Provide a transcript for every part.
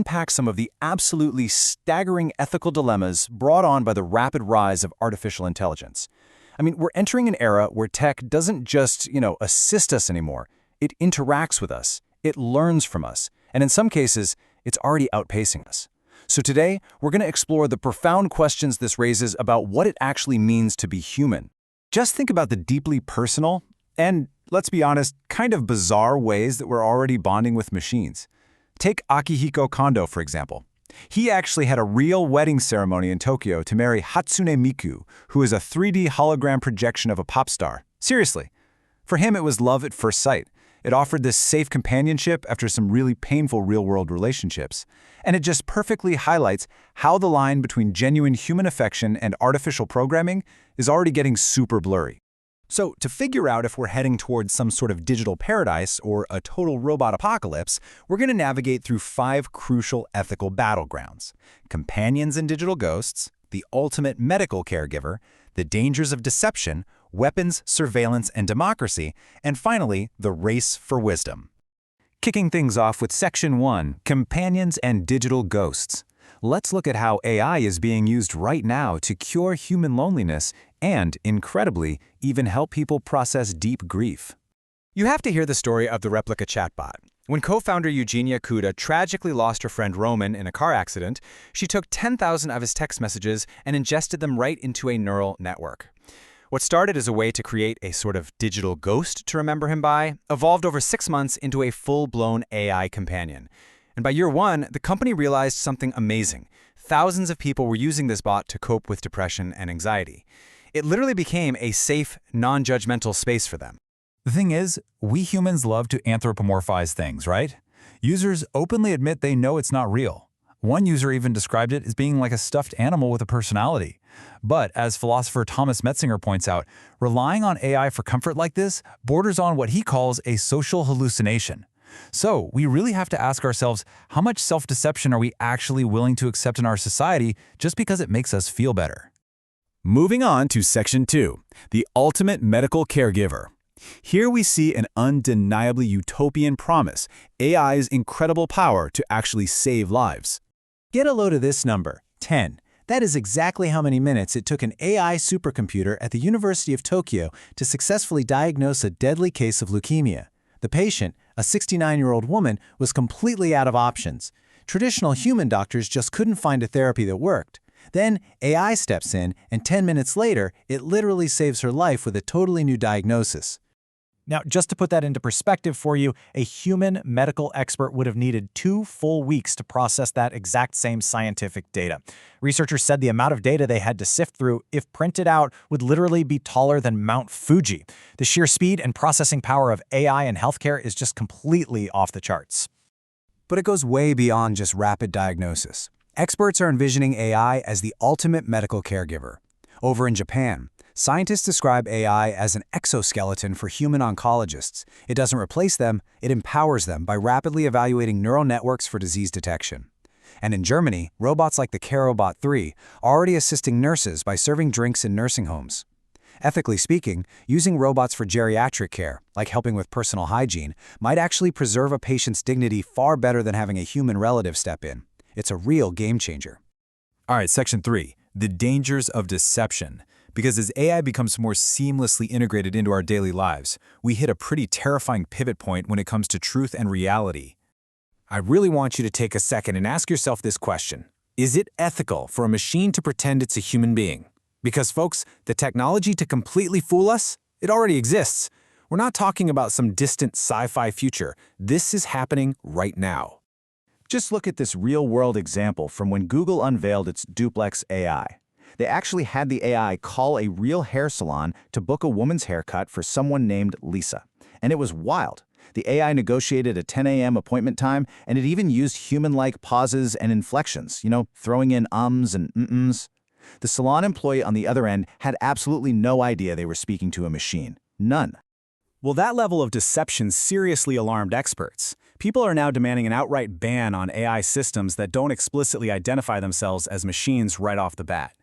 unpack some of the absolutely staggering ethical dilemmas brought on by the rapid rise of artificial intelligence. I mean, we're entering an era where tech doesn't just, assist us anymore. It interacts with us, it learns from us, and in some cases, it's already outpacing us. So today, we're going to explore the profound questions this raises about what it actually means to be human. Just think about the deeply personal and, let's be honest, kind of bizarre ways that we're already bonding with machines. Take Akihiko Kondo, for example. He actually had a real wedding ceremony in Tokyo to marry Hatsune Miku, who is a 3D hologram projection of a pop star. Seriously. For him, it was love at first sight. It offered this safe companionship after some really painful real-world relationships. And it just perfectly highlights how the line between genuine human affection and artificial programming is already getting super blurry. So, to figure out if we're heading towards some sort of digital paradise or a total robot apocalypse, we're going to navigate through 5 crucial ethical battlegrounds: companions and digital ghosts, the ultimate medical caregiver, the dangers of deception, weapons, surveillance, and democracy, and finally, the race for wisdom. Kicking things off with Section 1, Companions and Digital Ghosts. Let's look at how AI is being used right now to cure human loneliness and, incredibly, even help people process deep grief. You have to hear the story of the replica chatbot. When co-founder Eugenia Kuda tragically lost her friend Roman in a car accident, she took 10,000 of his text messages and ingested them right into a neural network. What started as a way to create a sort of digital ghost to remember him by, evolved over 6 months into a full-blown AI companion. And by year 1, the company realized something amazing. Thousands of people were using this bot to cope with depression and anxiety. It literally became a safe, non-judgmental space for them. The thing is, we humans love to anthropomorphize things, right? Users openly admit they know it's not real. One user even described it as being like a stuffed animal with a personality. But, as philosopher Thomas Metzinger points out, relying on AI for comfort like this borders on what he calls a social hallucination. So, we really have to ask ourselves, how much self-deception are we actually willing to accept in our society just because it makes us feel better? Moving on to Section 2, the ultimate medical caregiver. Here we see an undeniably utopian promise, AI's incredible power to actually save lives. Get a load of this number, 10. That is exactly how many minutes it took an AI supercomputer at the University of Tokyo to successfully diagnose a deadly case of leukemia. The patient, a 69-year-old woman, was completely out of options. Traditional human doctors just couldn't find a therapy that worked. Then AI steps in, and 10 minutes later, it literally saves her life with a totally new diagnosis. Now, just to put that into perspective for you, a human medical expert would have needed 2 full weeks to process that exact same scientific data. Researchers said the amount of data they had to sift through, if printed out, would literally be taller than Mount Fuji. The sheer speed and processing power of AI in healthcare is just completely off the charts. But it goes way beyond just rapid diagnosis. Experts are envisioning AI as the ultimate medical caregiver. Over in Japan, scientists describe AI as an exoskeleton for human oncologists. It doesn't replace them, it empowers them by rapidly evaluating neural networks for disease detection. And in Germany, robots like the CareRobot 3 are already assisting nurses by serving drinks in nursing homes. Ethically speaking, using robots for geriatric care, like helping with personal hygiene, might actually preserve a patient's dignity far better than having a human relative step in. It's a real game changer. All right, Section 3, the dangers of deception. Because as AI becomes more seamlessly integrated into our daily lives, we hit a pretty terrifying pivot point when it comes to truth and reality. I really want you to take a second and ask yourself this question. Is it ethical for a machine to pretend it's a human being? Because, folks, the technology to completely fool us, it already exists. We're not talking about some distant sci-fi future. This is happening right now. Just look at this real-world example from when Google unveiled its Duplex AI. They actually had the AI call a real hair salon to book a woman's haircut for someone named Lisa. And it was wild. The AI negotiated a 10 a.m. appointment time, and it even used human-like pauses and inflections, throwing in ums and mm-ms. The salon employee on the other end had absolutely no idea they were speaking to a machine. None. Well, that level of deception seriously alarmed experts. People are now demanding an outright ban on AI systems that don't explicitly identify themselves as machines right off the bat.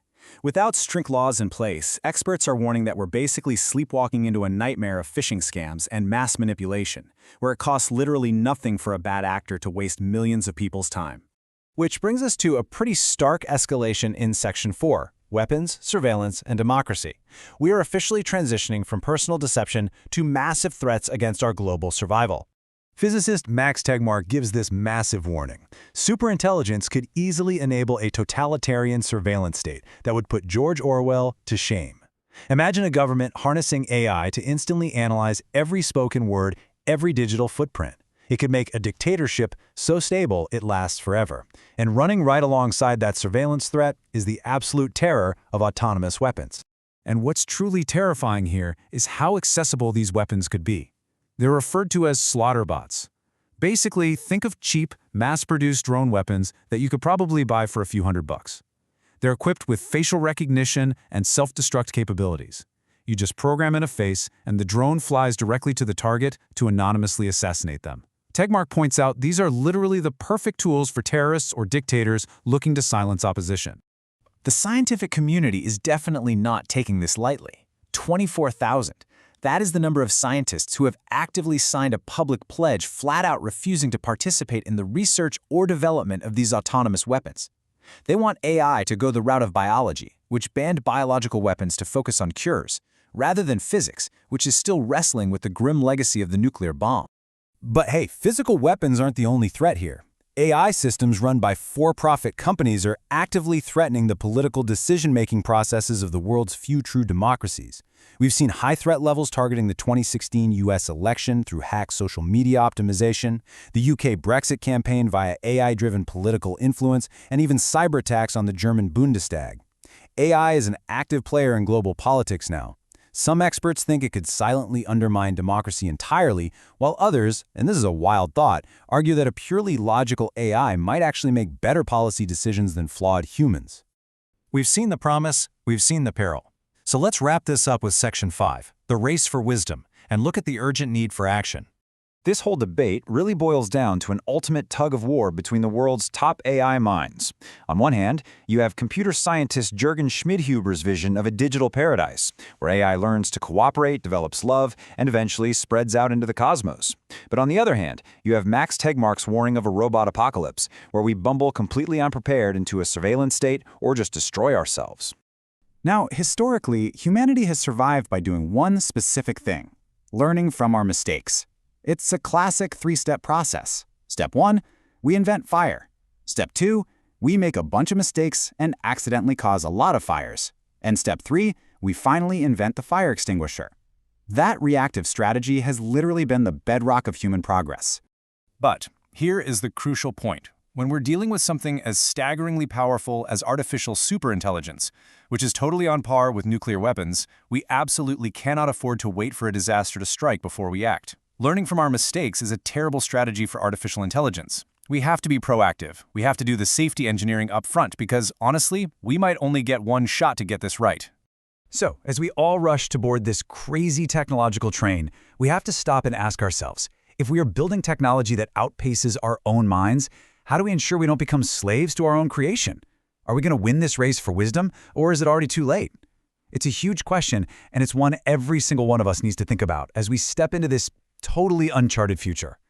Without strict laws in place, experts are warning that we're basically sleepwalking into a nightmare of phishing scams and mass manipulation, where it costs literally nothing for a bad actor to waste millions of people's time. Which brings us to a pretty stark escalation in Section 4, Weapons, Surveillance, and Democracy. We are officially transitioning from personal deception to massive threats against our global survival. Physicist Max Tegmark gives this massive warning. Superintelligence could easily enable a totalitarian surveillance state that would put George Orwell to shame. Imagine a government harnessing AI to instantly analyze every spoken word, every digital footprint. It could make a dictatorship so stable it lasts forever. And running right alongside that surveillance threat is the absolute terror of autonomous weapons. And what's truly terrifying here is how accessible these weapons could be. They're referred to as slaughter bots. Basically, think of cheap, mass-produced drone weapons that you could probably buy for a few $100. They're equipped with facial recognition and self-destruct capabilities. You just program in a face, and the drone flies directly to the target to anonymously assassinate them. Tegmark points out these are literally the perfect tools for terrorists or dictators looking to silence opposition. The scientific community is definitely not taking this lightly. 24,000. That is the number of scientists who have actively signed a public pledge flat out refusing to participate in the research or development of these autonomous weapons. They want AI to go the route of biology, which banned biological weapons to focus on cures, rather than physics, which is still wrestling with the grim legacy of the nuclear bomb. But hey, physical weapons aren't the only threat here. AI systems run by for-profit companies are actively threatening the political decision-making processes of the world's few true democracies. We've seen high threat levels targeting the 2016 US election through hacked social media optimization, the UK Brexit campaign via AI-driven political influence, and even cyber attacks on the German Bundestag. AI is an active player in global politics now. Some experts think it could silently undermine democracy entirely, while others, and this is a wild thought, argue that a purely logical AI might actually make better policy decisions than flawed humans. We've seen the promise, we've seen the peril. So let's wrap this up with Section 5, the race for wisdom, and look at the urgent need for action. This whole debate really boils down to an ultimate tug of war between the world's top AI minds. On one hand, you have computer scientist Jürgen Schmidhuber's vision of a digital paradise, where AI learns to cooperate, develops love, and eventually spreads out into the cosmos. But on the other hand, you have Max Tegmark's warning of a robot apocalypse, where we bumble completely unprepared into a surveillance state or just destroy ourselves. Now, historically, humanity has survived by doing one specific thing: learning from our mistakes. It's a classic three-step process. Step 1, we invent fire. Step 2, we make a bunch of mistakes and accidentally cause a lot of fires. And step 3, we finally invent the fire extinguisher. That reactive strategy has literally been the bedrock of human progress. But here is the crucial point. When we're dealing with something as staggeringly powerful as artificial superintelligence, which is totally on par with nuclear weapons, we absolutely cannot afford to wait for a disaster to strike before we act. Learning from our mistakes is a terrible strategy for artificial intelligence. We have to be proactive. We have to do the safety engineering up front because, honestly, we might only get one shot to get this right. So, as we all rush to board this crazy technological train, we have to stop and ask ourselves, if we are building technology that outpaces our own minds, how do we ensure we don't become slaves to our own creation? Are we going to win this race for wisdom, or is it already too late? It's a huge question, and it's one every single one of us needs to think about as we step into this totally uncharted future.